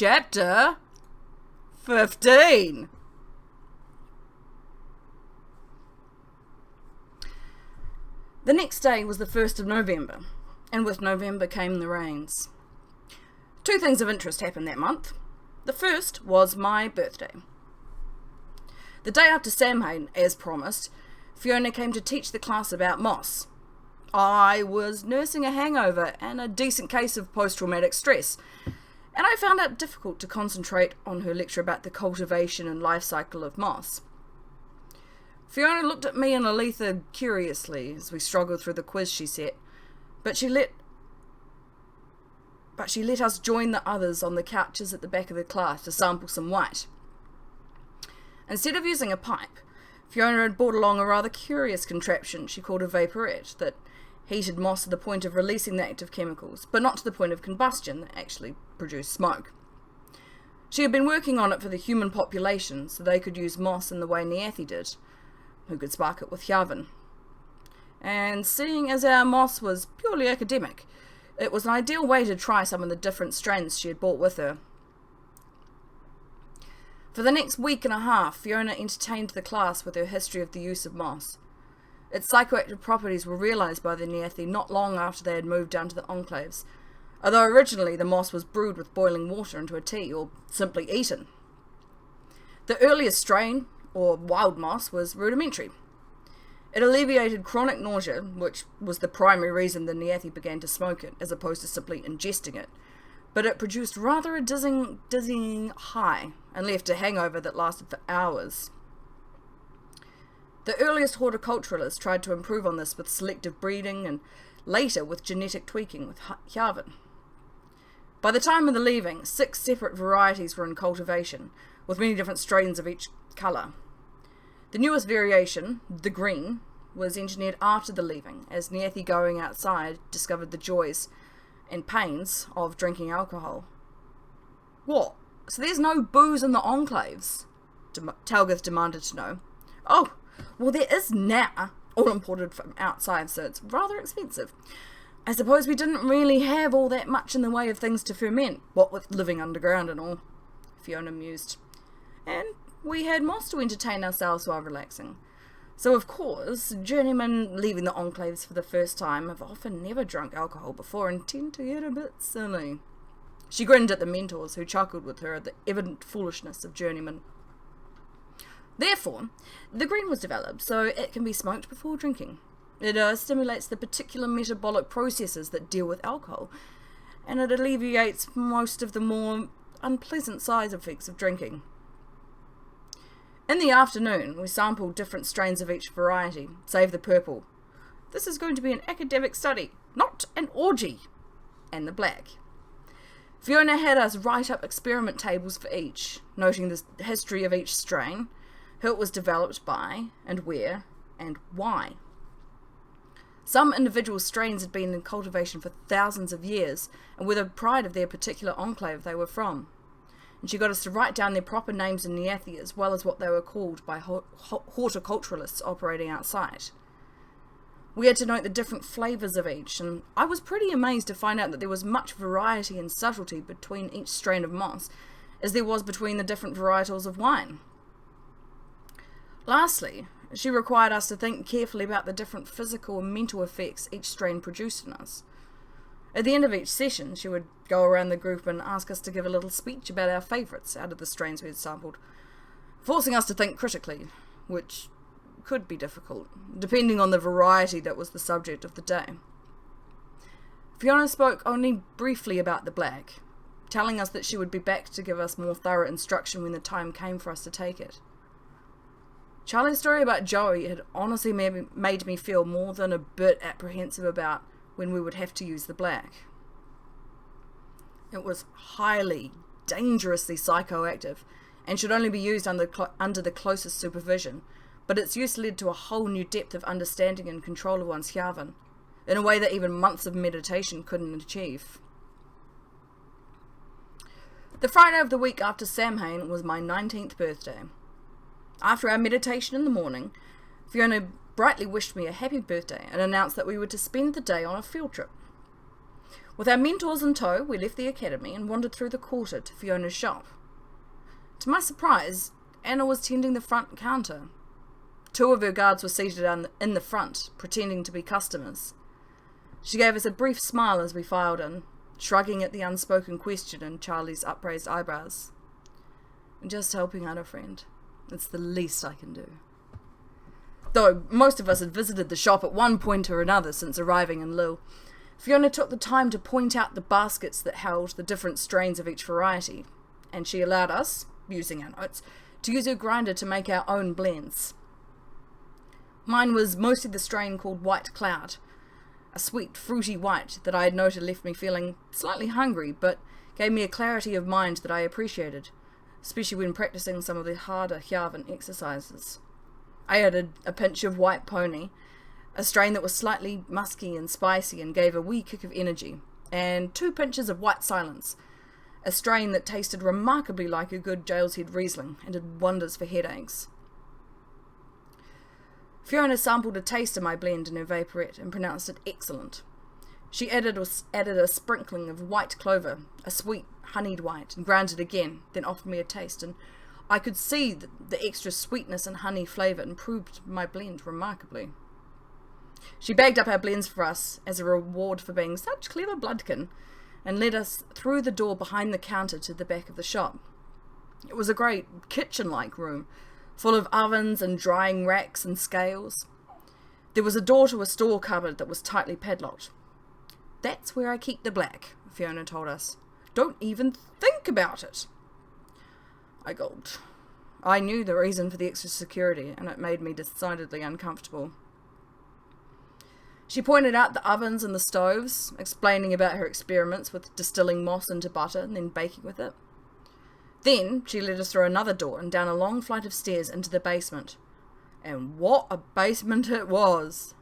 Chapter 15. The next day was the 1st of November, and with November came the rains. Two things of interest happened that month. The first was my birthday. The day after Samhain, as promised, Fiona came to teach the class about moss. I was nursing a hangover and a decent case of post-traumatic stress, and I found it difficult to concentrate on her lecture about the cultivation and life cycle of moss. Fiona looked at me and Aletha curiously as we struggled through the quiz she set, but she let us join the others on the couches at the back of the class to sample some white. Instead of using a pipe, Fiona had brought along a rather curious contraption she called a vaporette that heated moss to the point of releasing the active chemicals, but not to the point of combustion that actually produced smoke. She had been working on it for the human population so they could use moss in the way Neathi did, who could spark it with Hyavan. And seeing as our moss was purely academic, it was an ideal way to try some of the different strains she had brought with her. For the next week and a half, Fiona entertained the class with her history of the use of moss. Its psychoactive properties were realised by the Neathi not long after they had moved down to the enclaves, although originally the moss was brewed with boiling water into a tea, or simply eaten. The earliest strain, or wild moss, was rudimentary. It alleviated chronic nausea, which was the primary reason the Neathi began to smoke it, as opposed to simply ingesting it, but it produced rather a dizzying high, and left a hangover that lasted for hours. The earliest horticulturalists tried to improve on this with selective breeding, and later with genetic tweaking with Hyavan. By the time of the leaving, 6 separate varieties were in cultivation, with many different strains of each colour. The newest variation, the green, was engineered after the leaving, as Neathi going outside discovered the joys and pains of drinking alcohol. What? So there's no booze in the enclaves? Talgith demanded to know. Oh, well there is now, all imported from outside, so it's rather expensive. I suppose we didn't really have all that much in the way of things to ferment, what with living underground and all, Fiona mused. And we had moss to entertain ourselves while relaxing. So of course, journeymen leaving the enclaves for the first time have often never drunk alcohol before and tend to get a bit silly. She grinned at the mentors, who chuckled with her at the evident foolishness of journeymen. Therefore, the green was developed so it can be smoked before drinking. It stimulates the particular metabolic processes that deal with alcohol, and it alleviates most of the more unpleasant side effects of drinking. In the afternoon, we sampled different strains of each variety, save the purple. This is going to be an academic study, not an orgy. And the black. Fiona had us write up experiment tables for each, noting the history of each strain, who it was developed by, and where, and why. Some individual strains had been in cultivation for thousands of years, and were the pride of their particular enclave they were from. And she got us to write down their proper names in Neathi, as well as what they were called by horticulturalists operating outside. We had to note the different flavours of each, and I was pretty amazed to find out that there was much variety and subtlety between each strain of moss, as there was between the different varietals of wine. Lastly, she required us to think carefully about the different physical and mental effects each strain produced in us. At the end of each session, she would go around the group and ask us to give a little speech about our favourites out of the strains we had sampled, forcing us to think critically, which could be difficult, depending on the variety that was the subject of the day. Fiona spoke only briefly about the black, telling us that she would be back to give us more thorough instruction when the time came for us to take it. Charlie's story about Joey had honestly made me feel more than a bit apprehensive about when we would have to use the black. It was highly, dangerously psychoactive, and should only be used under the closest supervision, but its use led to a whole new depth of understanding and control of one's Hyavan, in a way that even months of meditation couldn't achieve. The Friday of the week after Samhain was my 19th birthday. After our meditation in the morning, Fiona brightly wished me a happy birthday and announced that we were to spend the day on a field trip. With our mentors in tow, we left the academy and wandered through the quarter to Fiona's shop. To my surprise, Anna was tending the front counter. 2 of her guards were seated in the front, pretending to be customers. She gave us a brief smile as we filed in, shrugging at the unspoken question in Charlie's upraised eyebrows. "I'm just helping out a friend. It's the least I can do." Though most of us had visited the shop at one point or another since arriving in Lille, Fiona took the time to point out the baskets that held the different strains of each variety, and she allowed us, using our notes, to use her grinder to make our own blends. Mine was mostly the strain called White Cloud, a sweet, fruity white that I had noted left me feeling slightly hungry, but gave me a clarity of mind that I appreciated, especially when practicing some of the harder Hjavan exercises. I added a pinch of White Pony, a strain that was slightly musky and spicy and gave a wee kick of energy, and 2 pinches of White Silence, a strain that tasted remarkably like a good Jail's Head Riesling and did wonders for headaches. Fiona sampled a taste of my blend in her vaporette and pronounced it excellent. She added a sprinkling of white clover, a sweet, honeyed white, and ground it again, then offered me a taste, and I could see that the extra sweetness and honey flavour improved my blend remarkably. She bagged up our blends for us as a reward for being such clever Bloodkin, and led us through the door behind the counter to the back of the shop. It was a great kitchen-like room, full of ovens and drying racks and scales. There was a door to a store cupboard that was tightly padlocked. "That's where I keep the black," Fiona told us. "Don't even think about it." I gulped. I knew the reason for the extra security, and it made me decidedly uncomfortable. She pointed out the ovens and the stoves, explaining about her experiments with distilling moss into butter and then baking with it. Then she led us through another door and down a long flight of stairs into the basement. And what a basement it was!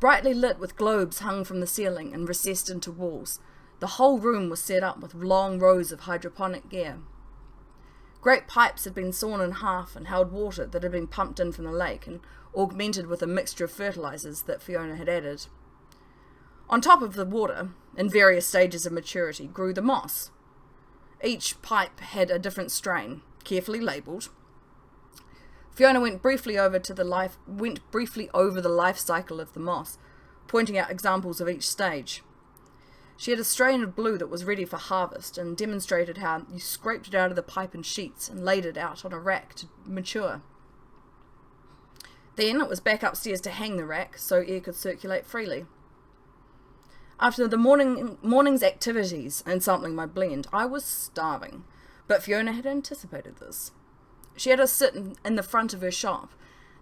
Brightly lit with globes hung from the ceiling and recessed into walls, the whole room was set up with long rows of hydroponic gear. Great pipes had been sawn in half and held water that had been pumped in from the lake and augmented with a mixture of fertilizers that Fiona had added. On top of the water, in various stages of maturity, grew the moss. Each pipe had a different strain, carefully labelled. Fiona went briefly over the life cycle of the moss, pointing out examples of each stage. She had a strain of blue that was ready for harvest and demonstrated how you scraped it out of the pipe in sheets and laid it out on a rack to mature. Then it was back upstairs to hang the rack so air could circulate freely. After the morning's activities and sampling my blend, I was starving, but Fiona had anticipated this. She had us sit in the front of her shop,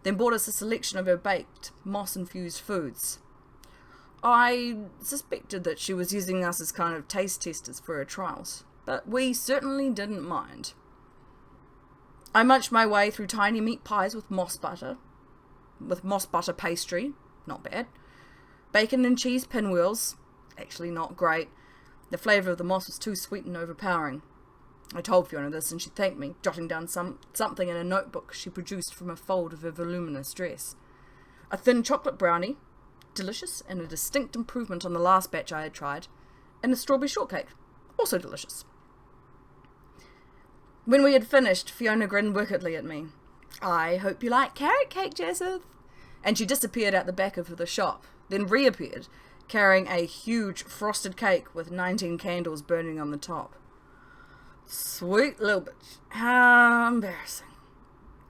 then bought us a selection of her baked, moss-infused foods. I suspected that she was using us as kind of taste testers for her trials, but we certainly didn't mind. I munched my way through tiny meat pies with moss butter pastry, not bad, bacon and cheese pinwheels, actually not great. The flavour of the moss was too sweet and overpowering. I told Fiona this and she thanked me, jotting down something in a notebook she produced from a fold of her voluminous dress. A thin chocolate brownie, delicious and a distinct improvement on the last batch I had tried, and a strawberry shortcake, also delicious. When we had finished, Fiona grinned wickedly at me. "I hope you like carrot cake, Joseph." And she disappeared out the back of the shop, then reappeared, carrying a huge frosted cake with 19 candles burning on the top. Sweet little bitch. How embarrassing.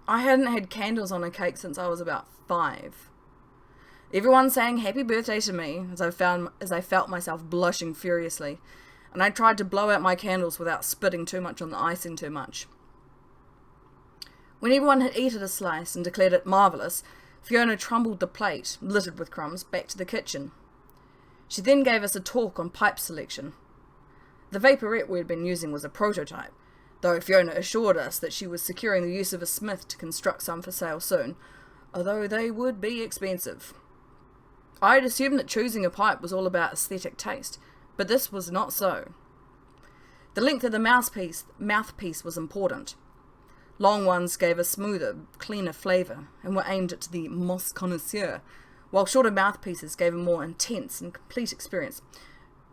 I hadn't had candles on a cake since I was about 5. Everyone sang happy birthday to me as I felt myself blushing furiously, and I tried to blow out my candles without spitting too much on the icing too much. When everyone had eaten a slice and declared it marvellous, Fiona trundled the plate, littered with crumbs, back to the kitchen. She then gave us a talk on pipe selection. The vaporette we had been using was a prototype, though Fiona assured us that she was securing the use of a smith to construct some for sale soon, although they would be expensive. I had assumed that choosing a pipe was all about aesthetic taste, but this was not so. The length of the mouthpiece was important. Long ones gave a smoother, cleaner flavour, and were aimed at the moss connoisseur, while shorter mouthpieces gave a more intense and complete experience,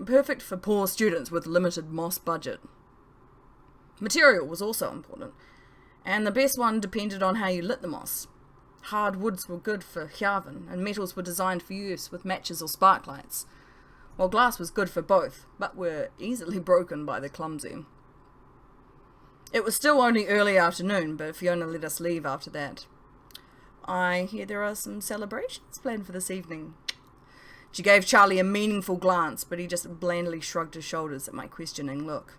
perfect for poor students with limited moss budget. Material was also important, and the best one depended on how you lit the moss. Hard woods were good for hjaven, and metals were designed for use with matches or sparklights, while glass was good for both, but were easily broken by the clumsy. It was still only early afternoon, but Fiona let us leave after that. I hear there are some celebrations planned for this evening. She gave Charlie a meaningful glance, but he just blandly shrugged his shoulders at my questioning look.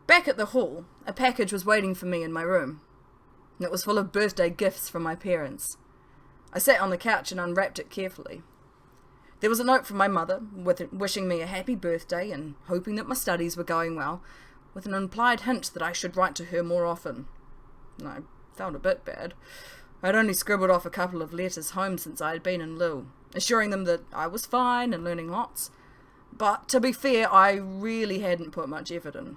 Back at the hall, a package was waiting for me in my room. It was full of birthday gifts from my parents. I sat on the couch and unwrapped it carefully. There was a note from my mother, wishing me a happy birthday and hoping that my studies were going well, with an implied hint that I should write to her more often. I felt a bit bad. I'd only scribbled off a couple of letters home since I had been in Lille, assuring them that I was fine and learning lots. But to be fair, I really hadn't put much effort in.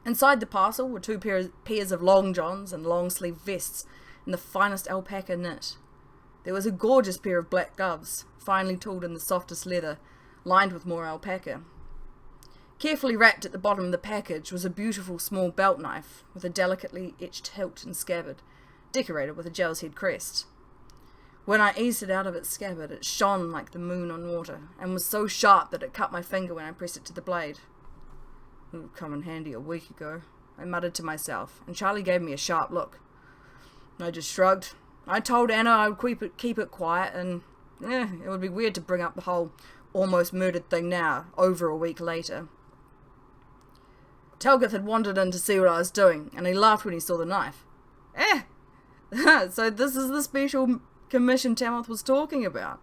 Inside the parcel were 2 pairs of long johns and long-sleeve vests in the finest alpaca knit. There was a gorgeous pair of black gloves, finely tooled in the softest leather, lined with more alpaca. Carefully wrapped at the bottom of the package was a beautiful small belt knife with a delicately etched hilt and scabbard, decorated with a gel's head crest. When I eased it out of its scabbard, it shone like the moon on water, and was so sharp that it cut my finger when I pressed it to the blade. It would come in handy a week ago, I muttered to myself, and Charlie gave me a sharp look. I just shrugged. I told Anna I would keep it quiet, and it would be weird to bring up the whole almost murdered thing now, over a week later. Telgith had wandered in to see what I was doing, and he laughed when he saw the knife. So this is the special commission Tamoth was talking about.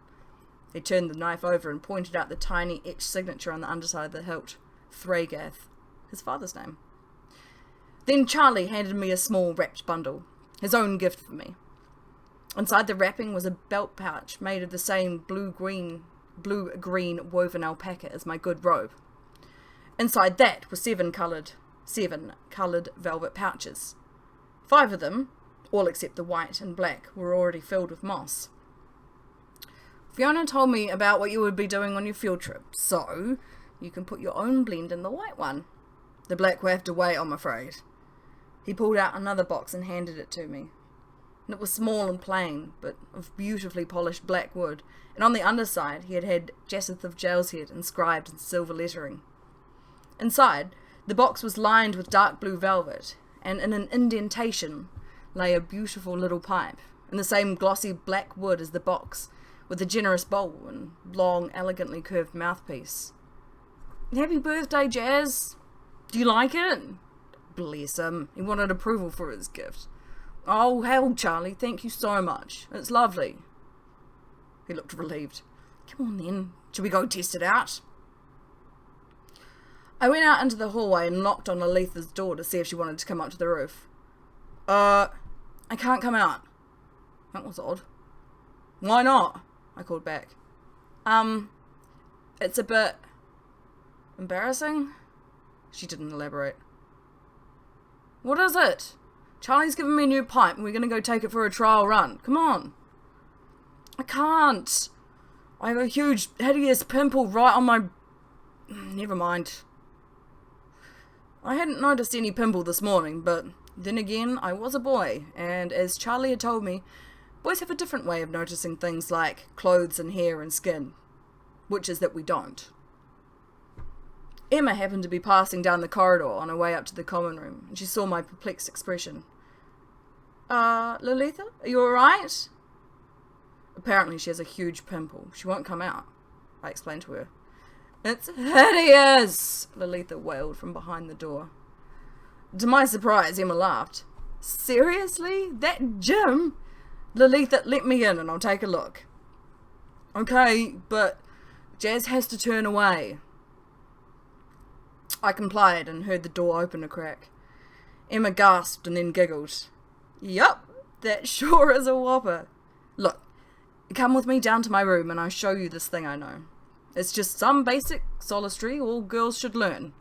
He turned the knife over and pointed out the tiny etched signature on the underside of the hilt. Thregath, his father's name. Then Charlie handed me a small wrapped bundle, his own gift for me. Inside the wrapping was a belt pouch made of the same blue-green woven alpaca as my good robe. Inside that were 7 coloured velvet pouches. 5 of them, all except the white and black, were already filled with moss. Fiona told me about what you would be doing on your field trip, so you can put your own blend in the white one. The black will have to wait, I'm afraid. He pulled out another box and handed it to me. It was small and plain, but of beautifully polished black wood, and on the underside he had had Jacinth of Jaleshead inscribed in silver lettering. Inside, the box was lined with dark blue velvet, and in an indentation lay a beautiful little pipe, in the same glossy black wood as the box, with a generous bowl and long, elegantly curved mouthpiece. Happy birthday, Jazz! Do you like it? Bless him, he wanted approval for his gift. Oh, hell, Charlie, thank you so much. It's lovely. He looked relieved. Come on then, shall we go test it out? I went out into the hallway and knocked on Lalitha's door to see if she wanted to come up to the roof. I can't come out. That was odd. Why not? I called back. It's a bit embarrassing? She didn't elaborate. What is it? Charlie's given me a new pipe and we're going to go take it for a trial run. Come on. I can't. I have a huge, hideous pimple right on my... Never mind. I hadn't noticed any pimple this morning, but then again, I was a boy, and as Charlie had told me, boys have a different way of noticing things like clothes and hair and skin, which is that we don't. Emma happened to be passing down the corridor on her way up to the common room, and she saw my perplexed expression. Lalitha, are you alright? Apparently she has a huge pimple. She won't come out, I explained to her. It's hideous, Lalitha wailed from behind the door. To my surprise, Emma laughed. Seriously? That Jim? Lalitha, let me in and I'll take a look. Okay, but Jazz has to turn away. I complied and heard the door open a crack. Emma gasped and then giggled. Yup, that sure is a whopper. Look, come with me down to my room and I'll show you this thing I know. It's just some basic soleistry all girls should learn.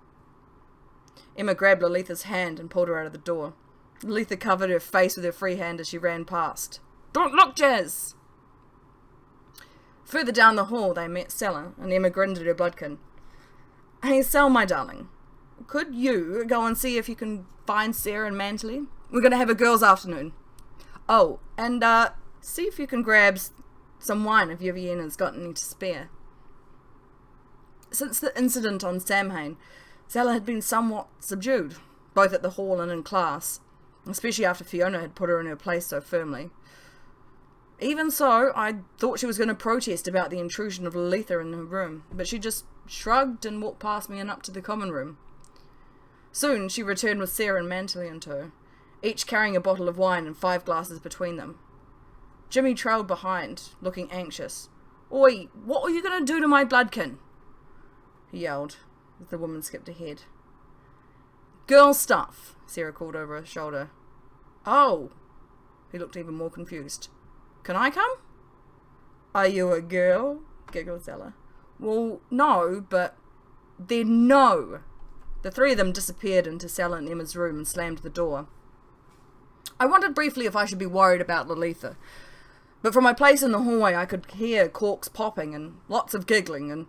Emma grabbed Lalitha's hand and pulled her out of the door. Lalitha covered her face with her free hand as she ran past. Don't look, Jazz! Further down the hall, they met Stella, and Emma grinned at her Bloodkin. Hey, Sel, my darling. Could you go and see if you can find Sarah and Mantley? We're going to have a girls' afternoon. Oh, and see if you can grab some wine if Viviana's got any to spare. Since the incident on Samhain, Stella had been somewhat subdued, both at the hall and in class, especially after Fiona had put her in her place so firmly. Even so, I thought she was going to protest about the intrusion of Lolitha in her room, but she just shrugged and walked past me and up to the common room. Soon she returned with Sarah and Mantley in tow, each carrying a bottle of wine and 5 glasses between them. Jimmy trailed behind, looking anxious. Oi, what are you going to do to my Bloodkin? He yelled, as the woman skipped ahead. Girl stuff, Sarah called over her shoulder. Oh. He looked even more confused. Can I come? Are you a girl? Giggled Stella. Well, no, but... Then no! The 3 of them disappeared into Stella and Emma's room and slammed the door. I wondered briefly if I should be worried about Lolitha, but from my place in the hallway I could hear corks popping and lots of giggling, and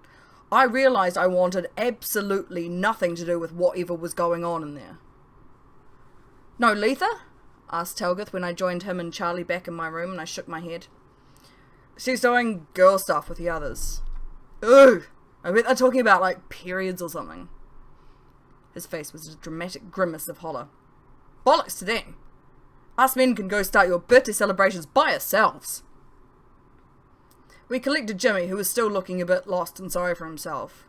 I realised I wanted absolutely nothing to do with whatever was going on in there. No, Letha? Asked Telgith when I joined him and Charlie back in my room, and I shook my head. She's doing girl stuff with the others. Ooh! I bet they're talking about, like, periods or something. His face was a dramatic grimace of horror. Bollocks to them! Us men can go start your birthday celebrations by ourselves! We collected Jimmy, who was still looking a bit lost and sorry for himself.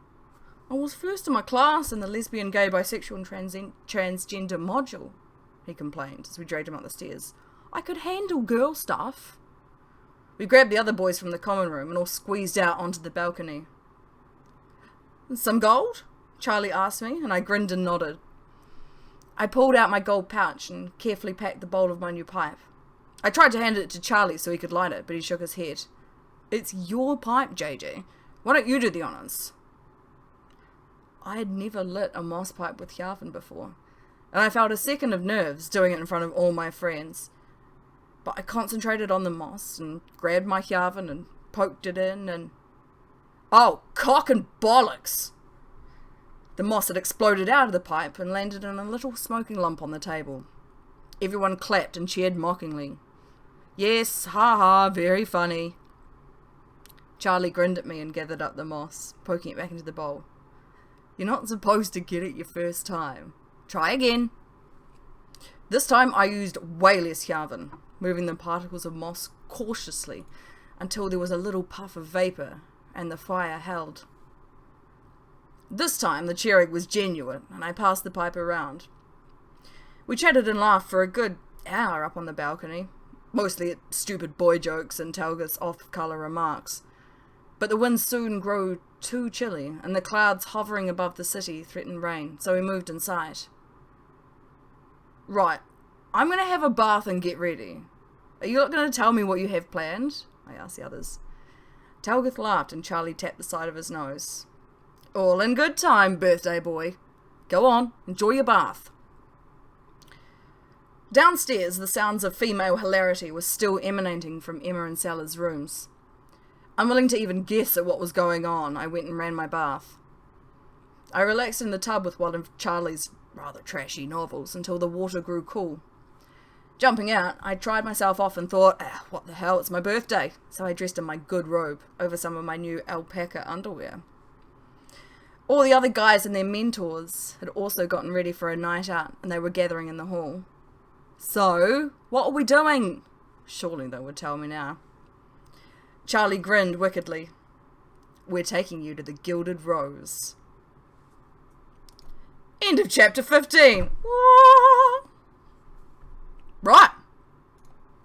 I was first in my class in the lesbian, gay, bisexual and transgender module, he complained as we dragged him up the stairs. I could handle girl stuff. We grabbed the other boys from the common room and all squeezed out onto the balcony. Some gold? Charlie asked me, and I grinned and nodded. I pulled out my gold pouch and carefully packed the bowl of my new pipe. I tried to hand it to Charlie so he could light it, but he shook his head. It's your pipe, JJ. Why don't you do the honours? I had never lit a moss pipe with Yarvin before, and I felt a second of nerves doing it in front of all my friends. But I concentrated on the moss and grabbed my Yarvin and poked it in and... Oh, cock and bollocks! The moss had exploded out of the pipe and landed in a little smoking lump on the table. Everyone clapped and cheered mockingly. Yes, ha-ha, very funny. Charlie grinned at me and gathered up the moss, poking it back into the bowl. You're not supposed to get it your first time. Try again. This time I used way less Yarvin, moving the particles of moss cautiously until there was a little puff of vapour and the fire held. This time the cheering was genuine and I passed the pipe around. We chatted and laughed for a good hour up on the balcony, mostly at stupid boy jokes and Telga's off-colour remarks. But the wind soon grew too chilly, and the clouds hovering above the city threatened rain, so we moved inside. Right, I'm going to have a bath and get ready. Are you not going to tell me what you have planned? I asked the others. Telgith laughed and Charlie tapped the side of his nose. All in good time, birthday boy. Go on, enjoy your bath. Downstairs, the sounds of female hilarity were still emanating from Emma and Stella's rooms. Unwilling to even guess at what was going on, I went and ran my bath. I relaxed in the tub with one of Charlie's rather trashy novels until the water grew cool. Jumping out, I tried myself off and thought, what the hell, it's my birthday, so I dressed in my good robe over some of my new alpaca underwear. All the other guys and their mentors had also gotten ready for a night out, and they were gathering in the hall. So, what are we doing? Surely they would tell me now. Charlie grinned wickedly. We're taking you to the Gilded Rose. End of chapter 15. What?